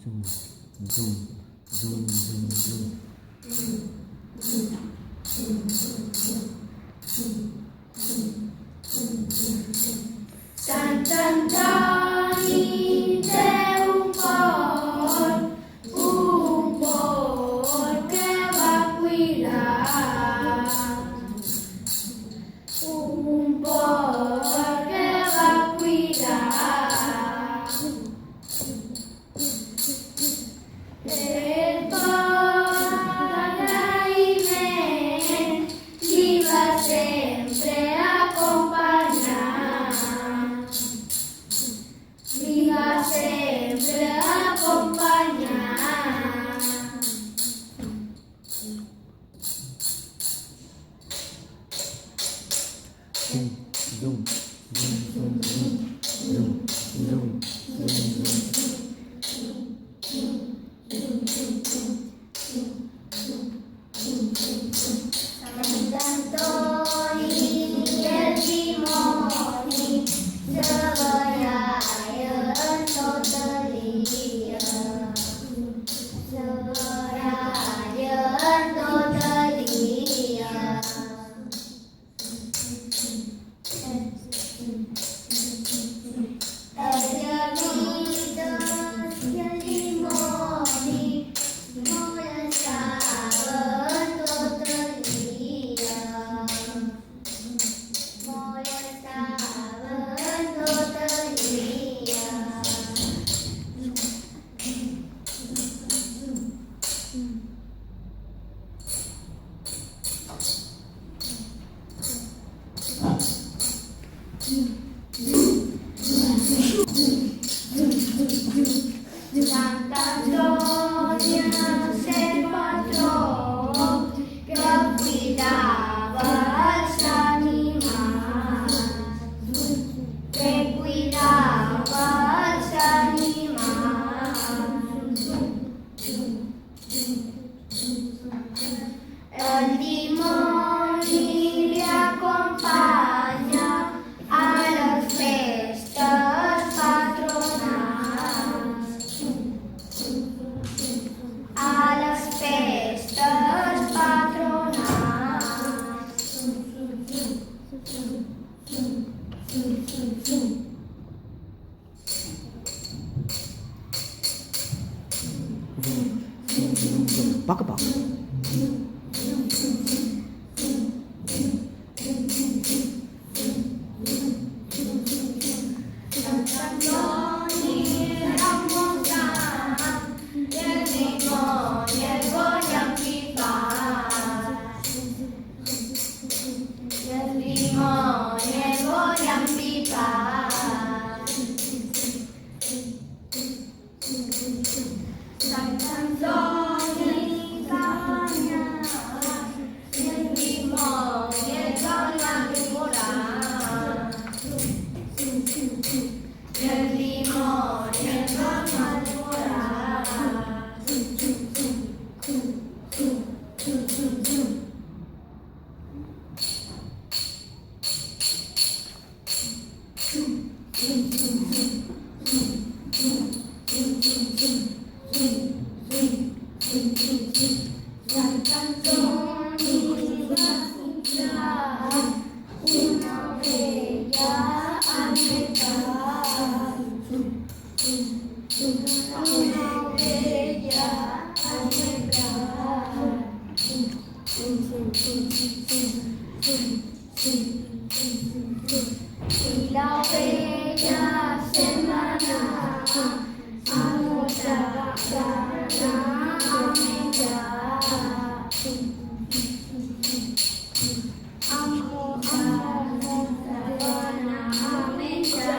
zoom, zoom, zoom, zoom, zoom. Sant Antoni té un port que va cuidar, un port que va cuidar. El port d'agraïment li va sempre acompanyar. Li va sempre acompanyar. Zoom, zoom, zoom, zoom, zoom, zoom, zoom, zoom, zoom. Sant Antoni el dimoni treballà tot el dia, treballà tot el dia. Ella nit i el dimoni molestaven tot el dia, molestaven tot el dia. Sant Antoni el seu patró que cuidava els animals, que cuidava els animals. El dimoni li acompanya a les festes patronals, a les festes patronals. Baka baka. Sant Antoni era un montant i el dimoni el volia empipar. I el dimoni el volia empipar. Sant Antoni canyava i el dimoni el volia devorar. I el dimoni el volia devorar. Sant Antoni va comprar una ovella al mercat, una ovella al mercat. I l'ovella se'n va anar a mostrar a menjar. A mostrar a menjar.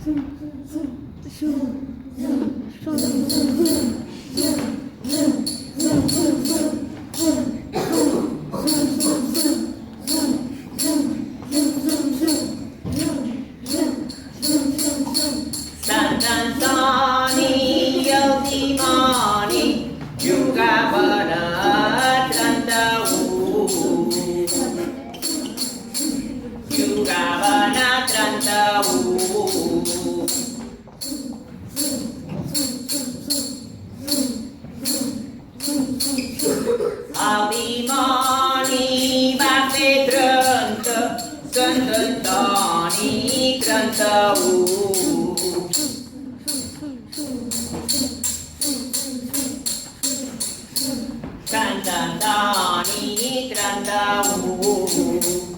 Sant Antoni i el dimoni jugaven a 31. Jugaven a 31. El dimoni va fer 30, Sant Antoni 31. Sant Antoni 31.